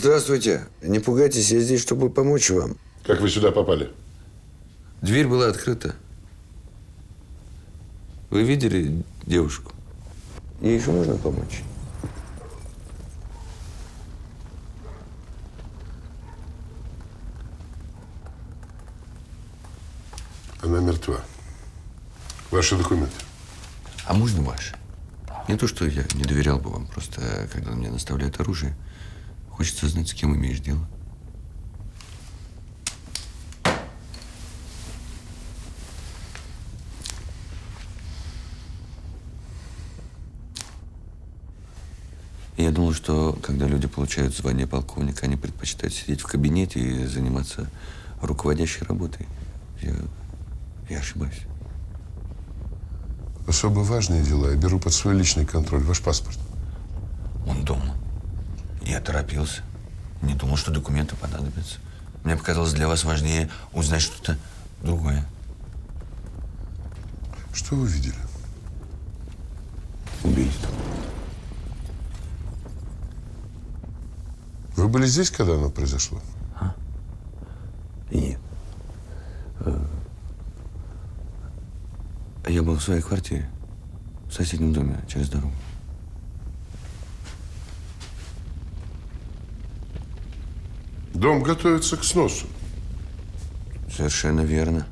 Здравствуйте. Не пугайтесь, я здесь, чтобы помочь вам. Как вы сюда попали? Дверь была открыта. Вы видели девушку? Ей еще можно помочь? Она мертва. Ваши документы. А можно ваши? Не то, что я не доверял бы вам, просто когда мне наставляют оружие, хочется знать, с кем имеешь дело. Я думал, что когда люди получают звание полковника, они предпочитают сидеть в кабинете и заниматься руководящей работой. Я ошибаюсь. Особо важные дела я беру под свой личный контроль. Ваш паспорт. Он дома. Я торопился. Не думал, что документы понадобятся. Мне показалось, для вас важнее узнать что-то другое. Что вы видели? Убийство. Вы были здесь, когда оно произошло? Нет. Я был в своей квартире. В соседнем доме, через дорогу. Дом готовится к сносу. Совершенно верно.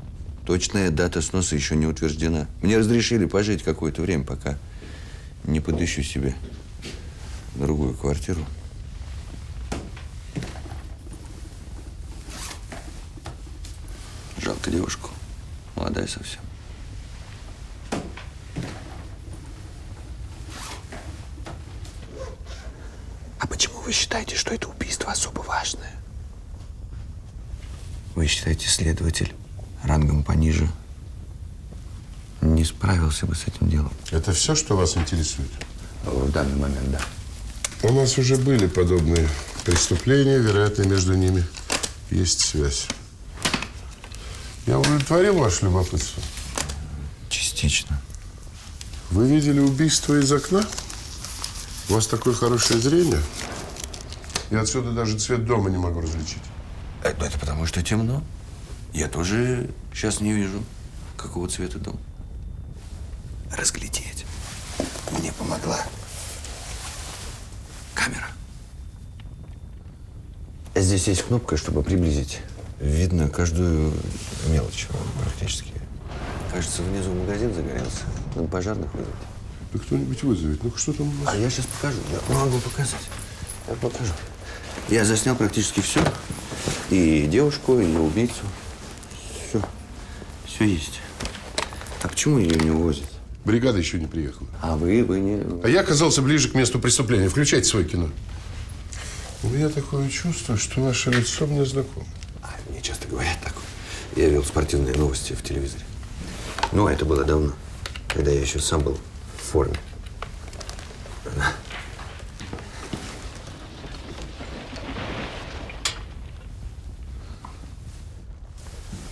Точная дата сноса еще не утверждена. Мне разрешили пожить какое-то время, пока не подыщу себе другую квартиру. Жалко девушку. Молодая совсем. А почему вы считаете, что это убийство особо важное? Вы считаете, следователь рангом пониже не справился бы с этим делом? Это все, что вас интересует? В данный момент, да. У нас уже были подобные преступления. Вероятно, между ними есть связь. Я удовлетворил ваше любопытство? Частично. Вы видели убийство из окна? У вас такое хорошее зрение? Я отсюда даже цвет дома не могу различить. Это потому, что темно. Я тоже сейчас не вижу, какого цвета дом. Разглядеть мне помогла камера. Здесь есть кнопка, чтобы приблизить. Видно каждую мелочь практически. Кажется, внизу магазин загорелся. Надо пожарных вызвать. Да кто-нибудь вызовет. Ну что там у вас? А я сейчас покажу. Я могу показать. Я покажу. Я заснял практически все. И девушку, и убийцу. Все. Все есть. А почему ее не увозят? Бригада еще не приехала. А вы не... А я оказался ближе к месту преступления. Включайте свое кино. У меня такое чувство, что ваше лицо мне знакомо. Мне часто говорят так. Я вел спортивные новости в телевизоре. Но это было давно, когда я еще сам был в форме.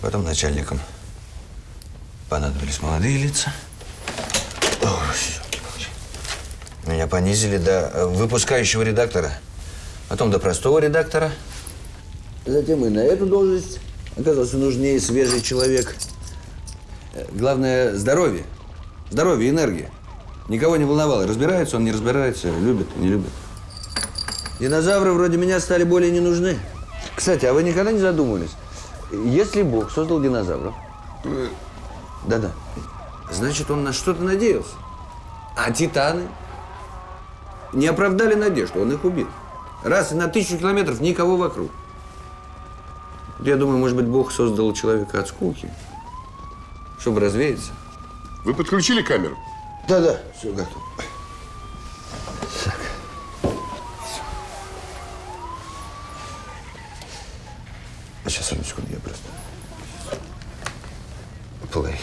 Потом начальникам понадобились молодые лица. Меня понизили до выпускающего редактора, потом до простого редактора. Затем и на эту должность оказался нужнее свежий человек. Главное – здоровье. Здоровье, энергия. Никого не волновало, разбирается он, не разбирается, любит, не любит. Динозавры вроде меня стали более не нужны. Кстати, а вы никогда не задумывались, если Бог создал динозавров? Да-да. Значит, он на что-то надеялся. А титаны не оправдали надежду, он их убил. Раз и на 1000 километров никого вокруг. Я думаю, может быть, Бог создал человека от скуки, чтобы развеяться. Вы подключили камеру? Да-да, все готово. Так. Сейчас, одну секунду, я просто... Play.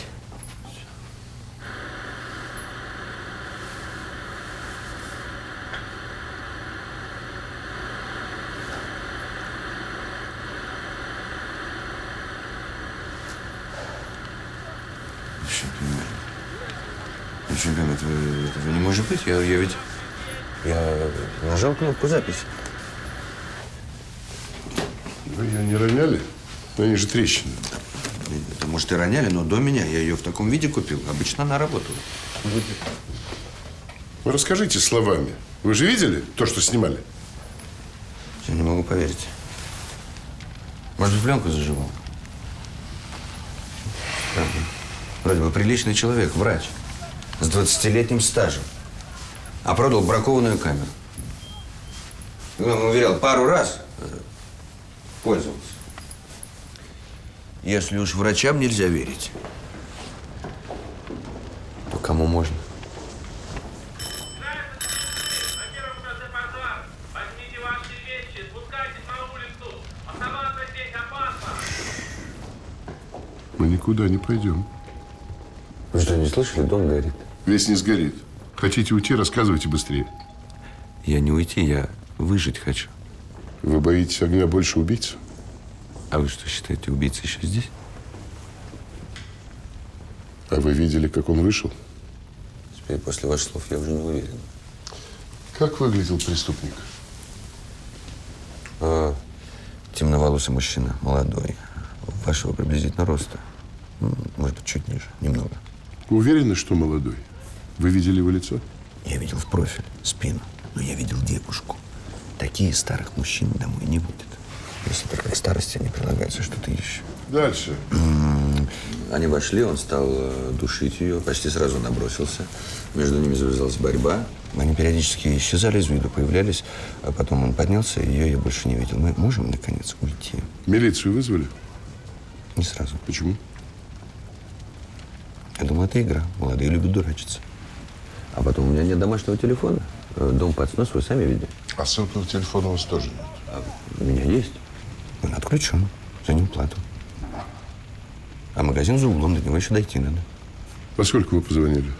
Чемпион, этого не может быть. Я ведь... Я нажал кнопку записи. Вы ее не роняли? Они же трещины. Это, может, и роняли, но до меня я ее в таком виде купил. Обычно она работала. Вы расскажите словами. Вы же видели то, что снимали? Я не могу поверить. Может быть, пленку заживал? Правда. Вроде бы приличный человек, врач. С 20-летним стажем. А продал бракованную камеру. Он уверял, пару раз пользовался. Если уж врачам нельзя верить, то кому можно? На первом этаже пожар. Возьмите ваши вещи, спускайтесь на улицу. Оставаться здесь опасно. Мы никуда не пойдем. Вы что, не слышали? Дом горит. Весь не сгорит. Хотите уйти, рассказывайте быстрее. Я не уйти, я выжить хочу. Вы боитесь огня больше убийц? А вы что, считаете, убийца еще здесь? А вы видели, как он вышел? Теперь после ваших слов я уже не уверен. Как выглядел преступник? Темноволосый мужчина, молодой. Вашего приблизительно роста. Может быть, чуть ниже, немного. Уверены, что молодой? Вы видели его лицо? Я видел в профиль, спину. Но я видел девушку. Такие старых мужчин домой не водят. Если только к старости не прилагается что-то еще. Дальше. Они вошли, он стал душить ее, почти сразу набросился. Между ними завязалась борьба. Они периодически исчезали из виду, появлялись. А потом он поднялся, и ее я больше не видел. Мы можем, наконец, уйти? Милицию вызвали? Не сразу. Почему? Я думаю, это игра. Молодые любят дурачиться. А потом у меня нет домашнего телефона. Дом под снос, вы сами видели. А сотового телефона у вас тоже нет? А у меня есть. Он отключен. За ним плату. А магазин за углом, до него еще дойти надо. Во сколько вы позвонили?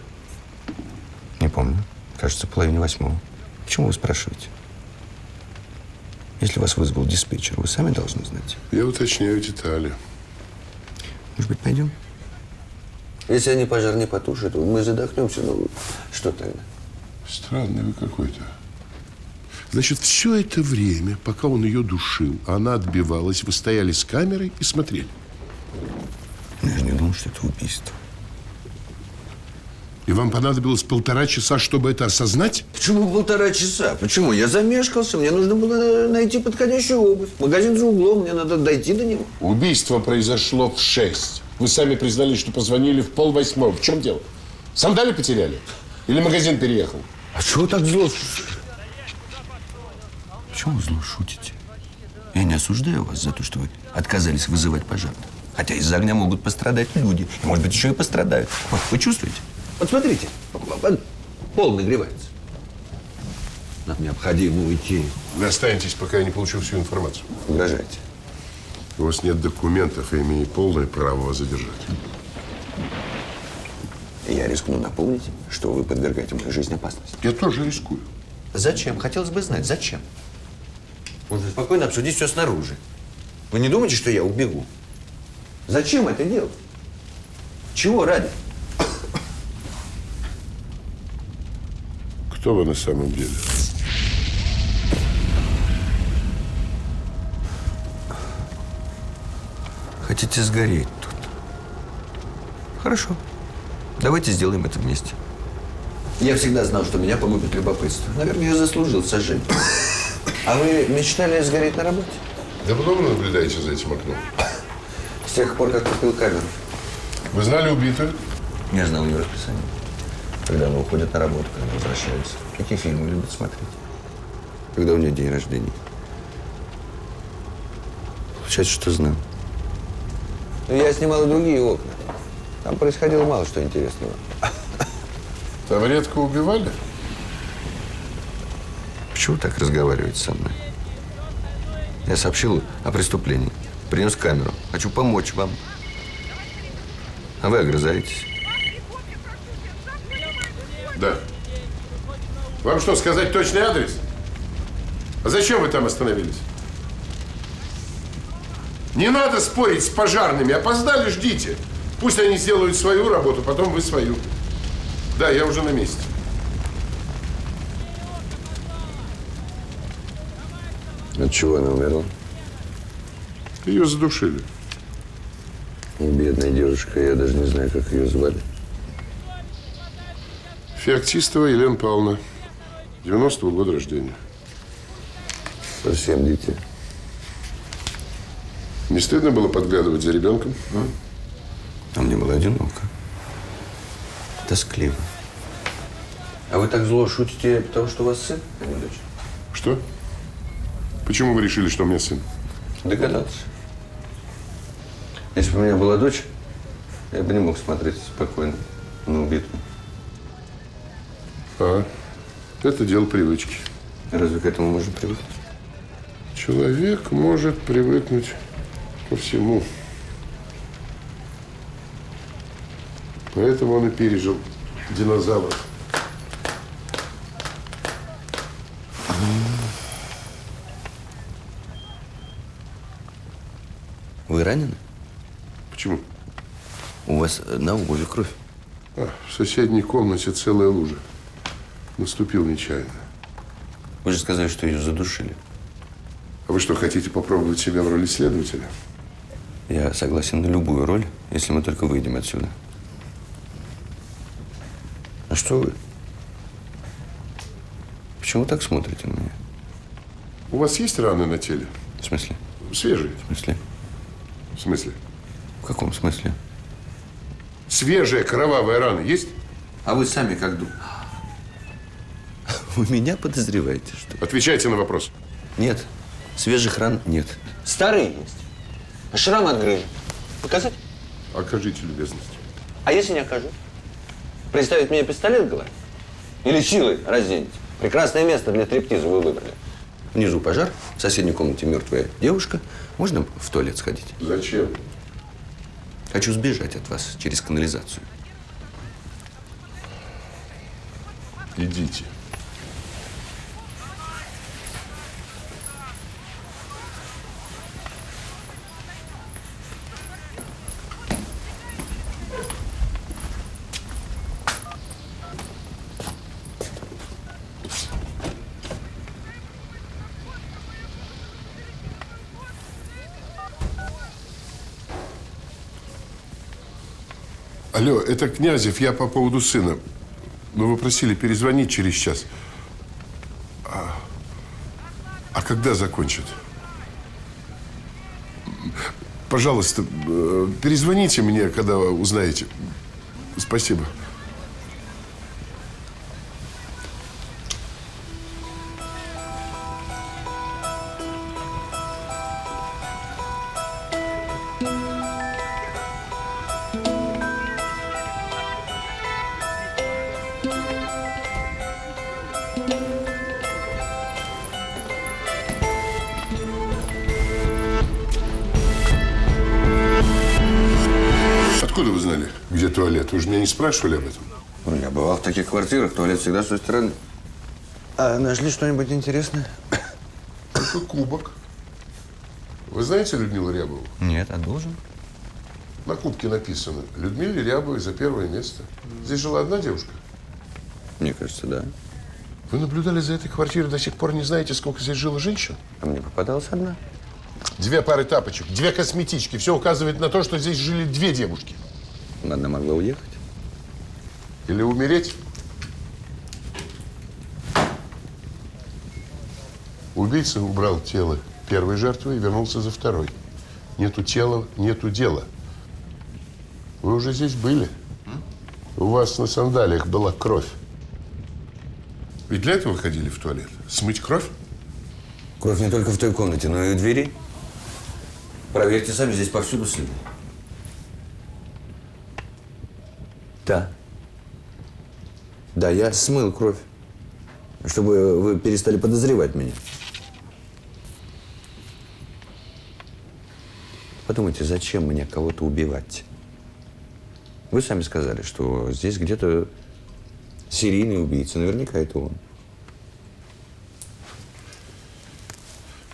Не помню. Кажется, 7:30. Почему вы спрашиваете? Если вас вызвал диспетчер, вы сами должны знать. Я уточняю детали. Может быть, пойдем? Если они пожар не потушат, мы задохнемся. Ну, что тогда? Странный вы какой-то. Значит, все это время, пока он ее душил, она отбивалась, вы стояли с камерой и смотрели. Я же не думал, что это убийство. И вам понадобилось 1,5 часа, чтобы это осознать? Почему 1,5 часа? Почему? Я замешкался. Мне нужно было найти подходящую обувь. Магазин за углом, мне надо дойти до него. Убийство произошло в 6. Вы сами признались, что позвонили в 7:30. В чем дело? Сандали потеряли? Или магазин переехал? А чего вы так зло? Почему вы зло шутите? Я не осуждаю вас за то, что вы отказались вызывать пожарных. Хотя из-за огня могут пострадать люди. И, может быть, еще и пострадают. Вот, вы чувствуете? Вот смотрите, пол нагревается. Нам необходимо уйти. Вы останетесь, пока я не получу всю информацию. Угрожайте. У вас нет документов, я имею полное право вас задержать. Я рискну напомнить, что вы подвергаете мою жизнь опасности. Я тоже рискую. Зачем? Хотелось бы знать, зачем? Можно спокойно обсудить все снаружи. Вы не думаете, что я убегу? Зачем это делать? Чего ради? Кто вы на самом деле? Хотите сгореть тут? Хорошо. Давайте сделаем это вместе. Я всегда знал, что меня погубит любопытство. Наверное, я заслужил сожжение. А вы мечтали сгореть на работе? Давно вы наблюдаете за этим окном? С тех пор, как купил камеру. Вы знали убитую? Я знал ее расписание. Когда она уходит на работу, когда возвращается. Какие фильмы любит смотреть. Когда у нее день рождения. Получается, что знал. Но я снимал и другие окна. Там происходило мало что интересного. Там редко убивали? Почему вы так разговариваете со мной? Я сообщил о преступлении. Принес камеру. Хочу помочь вам. А вы огрызаетесь. Да. Вам что, сказать точный адрес? А зачем вы там остановились? Не надо спорить с пожарными. Опоздали, ждите. Пусть они сделают свою работу, потом вы свою. Да, я уже на месте. От чего она умерла? Ее задушили. Бедная девушка, я даже не знаю, как ее звали. Феоктистова Елена Павловна. 90-го года рождения. Совсем дитя. Не стыдно было подглядывать за ребенком? А мне было одиноко. Тоскливо. А вы так зло шутите, потому что у вас сын, а не дочь? Что? Почему вы решили, что у меня сын? Догадаться. Если бы у меня была дочь, я бы не мог смотреть спокойно на убитую. А, это дело привычки. Разве к этому можно привыкнуть? Человек может привыкнуть ко всему. Поэтому он и пережил динозавров. Вы ранены? Почему? У вас на обуви кровь. А, в соседней комнате целая лужа. Наступил нечаянно. Вы же сказали, что ее задушили. А вы что, хотите попробовать себя в роли следователя? Я согласен на любую роль, если мы только выйдем отсюда. А что вы? Почему так смотрите на меня? У вас есть раны на теле? В смысле? Свежие. В смысле? В смысле? В каком смысле? Свежая кровавая рана есть? А вы сами как думаете? Вы меня подозреваете, что ли? Отвечайте на вопрос. Нет. Свежих ран нет. Старые есть. А шрам от грыжи. Показать? Окажите любезность. А если не окажу? Представить мне пистолет в голове? Или силой разденете? Прекрасное место для стриптиза вы выбрали. Внизу пожар, в соседней комнате мертвая девушка. Можно в туалет сходить? Зачем? Хочу сбежать от вас через канализацию. Идите. Алло, это Князев, я по поводу сына. Но вы просили перезвонить через час. А когда закончат? Пожалуйста, перезвоните мне, когда узнаете. Спасибо. Откуда вы знали, где туалет? Вы же меня не спрашивали об этом. Ну, я бывал в таких квартирах, туалет всегда с той стороны. А нашли что-нибудь интересное? Это кубок. Вы знаете Людмилу Рябову? Нет, а должен? На кубке написано: Людмиле Рябовой за первое место. Здесь жила одна девушка? Мне кажется, да. Вы наблюдали за этой квартирой, до сих пор не знаете, сколько здесь жило женщин? А мне попадалась одна. 2 пары тапочек, 2 косметички. Все указывает на то, что здесь жили 2 девушки. Одна могла уехать. Или умереть. Убийца убрал тело первой жертвы и вернулся за второй. Нету тела, нету дела. Вы уже здесь были. У вас на сандалиях была кровь. Ведь для этого ходили в туалет? Смыть кровь? Кровь не только в той комнате, но и у двери. Проверьте сами, здесь повсюду следы. Да. Да, я смыл кровь, чтобы вы перестали подозревать меня. Подумайте, зачем мне кого-то убивать? Вы сами сказали, что здесь где-то серийный убийца. Наверняка это он.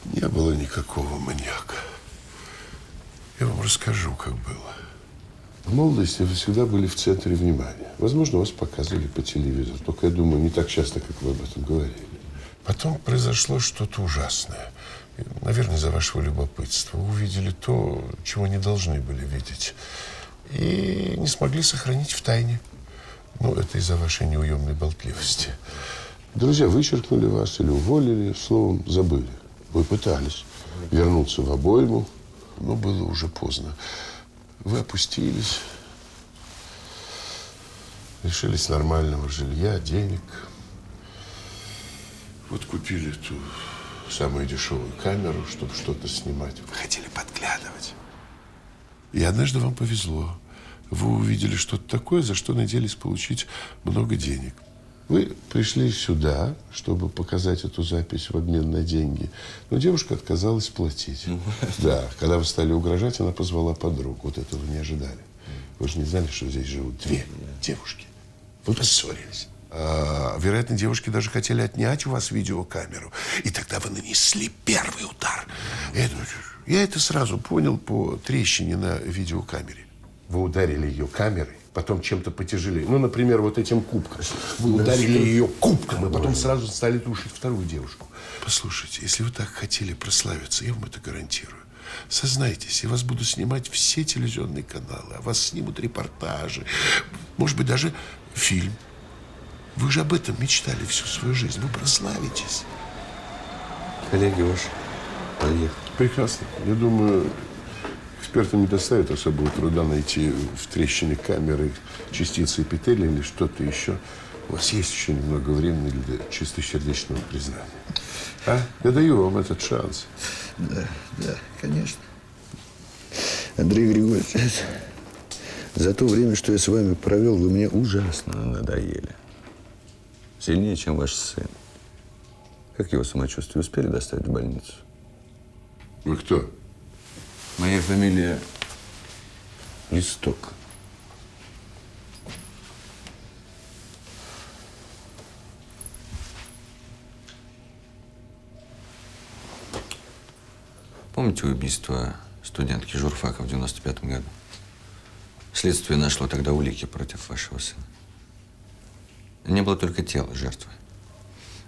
Не было никакого маньяка. Я вам расскажу, как было. В молодости вы всегда были в центре внимания. Возможно, вас показывали по телевизору. Только, я думаю, не так часто, как вы об этом говорили. Потом произошло что-то ужасное. Наверное, из-за вашего любопытства. Вы увидели то, чего не должны были видеть. И не смогли сохранить в тайне. Ну, это из-за вашей неуемной болтливости. Друзья вычеркнули вас или уволили, словом, забыли. Вы пытались вернуться в обойму, но было уже поздно. Вы опустились, лишились нормального жилья, денег. Вот купили эту самую дешевую камеру, чтобы что-то снимать. Вы хотели подглядывать. И однажды вам повезло. Вы увидели что-то такое, за что надеялись получить много денег. Вы пришли сюда, чтобы показать эту запись в обмен на деньги. Но девушка отказалась платить. Да, когда вы стали угрожать, она позвала подруг. Вот этого не ожидали. Вы же не знали, что здесь живут две девушки. Вы поссорились. Вероятно, девушки даже хотели отнять у вас видеокамеру. И тогда вы нанесли первый удар. Я это сразу понял по трещине на видеокамере. Вы ударили ее камерой, потом чем-то потяжелее. Ну, например, вот этим кубком. Вы ударили ее кубком, и потом сразу стали тушить вторую девушку. Послушайте, если вы так хотели прославиться, я вам это гарантирую. Сознайтесь, я вас буду снимать все телевизионные каналы, а вас снимут репортажи, может быть, даже фильм. Вы же об этом мечтали всю свою жизнь. Вы прославитесь. Коллеги ваши поехали. Прекрасно. Я думаю, экспертам не доставит особого труда найти в трещине камеры частицы эпителия или что-то еще. У вас есть еще немного времени для чистосердечного признания. Я даю вам этот шанс. Да, конечно. Андрей Григорьевич, за то время, что я с вами провел, вы мне ужасно надоели. Сильнее, чем ваш сын. Как его самочувствие? Успели доставить в больницу? Вы кто? Моя фамилия Листок. Помните убийство студентки журфака в 95-м году? Следствие нашло тогда улики против вашего сына. Не было только тела жертвы.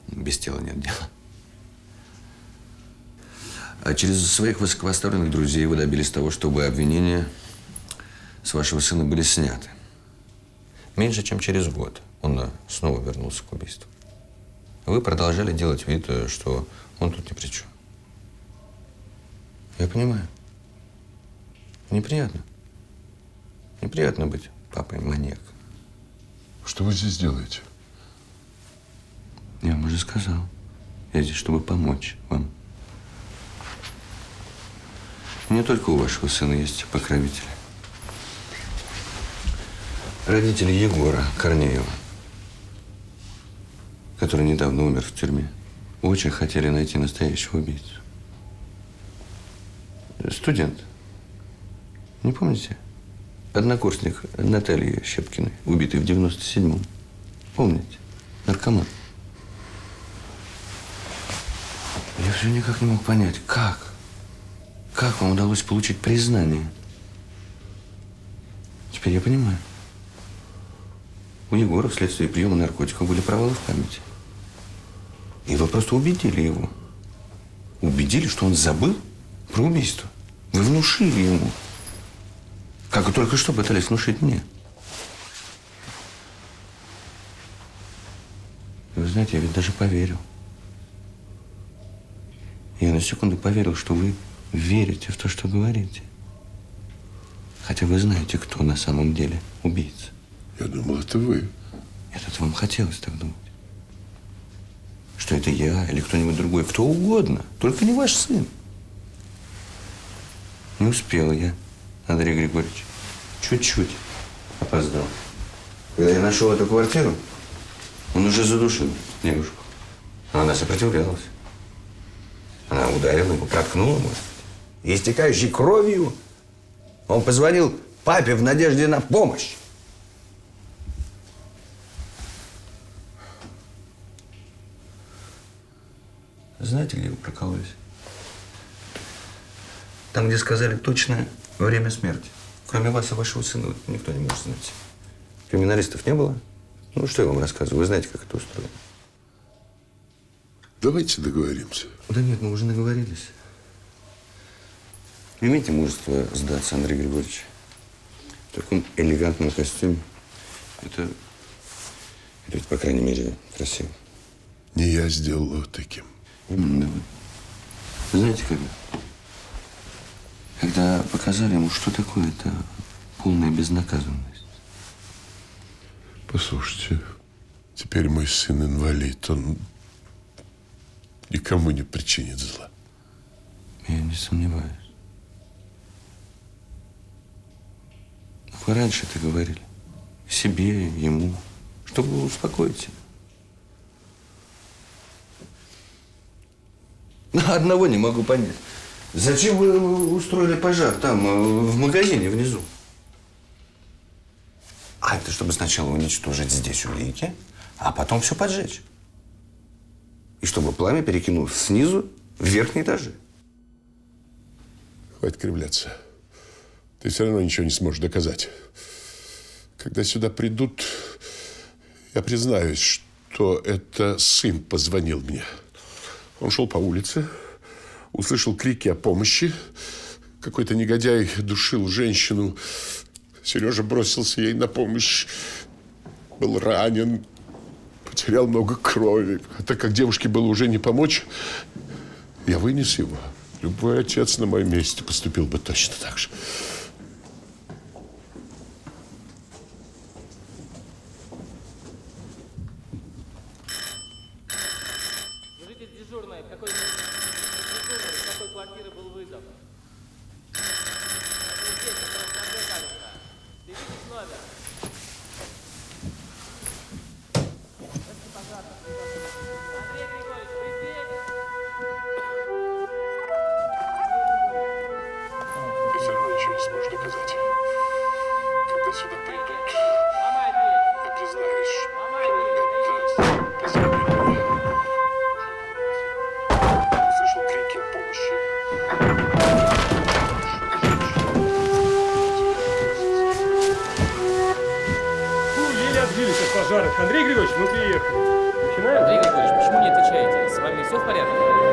Без тела нет дела. А через своих высокопоставленных друзей вы добились того, чтобы обвинения с вашего сына были сняты. Меньше чем через год он снова вернулся к убийству. Вы продолжали делать вид, что он тут ни при чем. Я понимаю. Неприятно. Неприятно быть папой-маньяком. Что вы здесь делаете? Я вам уже сказал. Я здесь, чтобы помочь вам. Не только у вашего сына есть покровители. Родители Егора Корнеева, который недавно умер в тюрьме, очень хотели найти настоящего убийцу. Студент. Не помните? Однокурсник Натальи Щепкиной, убитый в 97-м. Помните? Наркоман. Я все никак не мог понять, как вам удалось получить признание? Теперь я понимаю. У Егора вследствие приема наркотиков были провалы в памяти. И вы просто убедили его. Убедили, что он забыл про убийство. Вы внушили ему. Как и только что пытались внушить мне. И вы знаете, я ведь даже поверил. Я на секунду поверил, что вы верите в то, что говорите. Хотя вы знаете, кто на самом деле убийца. Я думал, это вы. Это вам хотелось так думать. Что это я или кто-нибудь другой. Кто угодно. Только не ваш сын. Не успел я, Андрей Григорьевич. Чуть-чуть опоздал. Когда я нашел эту квартиру, он уже задушил девушку. Но она сопротивлялась. Она ударила его, проткнула, может быть. Истекающей кровью он позвонил папе в надежде на помощь. Знаете, где вы прокололись? Там, где сказали точное время смерти. Кроме вас и вашего сына никто не может знать. Криминалистов не было? Ну, что я вам рассказываю? Вы знаете, как это устроено. Давайте договоримся. Да нет, мы уже наговорились. Имейте мужество сдаться, Андрей Григорьевич. В таком элегантном костюме. Это ведь, по крайней мере, красиво. Не я сделал его таким. Именно вы. Вы знаете, когда показали ему, что такое это полная безнаказанность. Послушайте, теперь мой сын инвалид. Он никому не причинит зла. Я не сомневаюсь. Вы раньше это говорили. Себе, ему. Чтобы успокоить себя. Одного не могу понять. Зачем вы устроили пожар там, в магазине внизу? А это чтобы сначала уничтожить здесь улики, а потом все поджечь. И чтобы пламя перекинулось снизу в верхние этажи. Хватит кривляться. Ты все равно ничего не сможешь доказать. Когда сюда придут, я признаюсь, что это сын позвонил мне. Он шел по улице, услышал крики о помощи. Какой-то негодяй душил женщину. Сережа бросился ей на помощь. Был ранен, потерял много крови. А так как девушке было уже не помочь, я вынес его. Любой отец на моем месте поступил бы точно так же. Служитель дежурный, в какой квартиры был вызов? Здесь, на втором этаже, кажется. Ты видишь номер? Андрей Григорьевич, вы здесь? Ты все равно ничего не сможешь доказать. Когда сюда придут, Ломай дверь! я признаюсь, что Ломай дверь! это позвонил мне. Услышал крики о помощи. Еле отбились от пожара. Андрей Григорьевич, мы приехали. Начинаем? Андрей Григорьевич, почему не отвечаете? С вами все в порядке?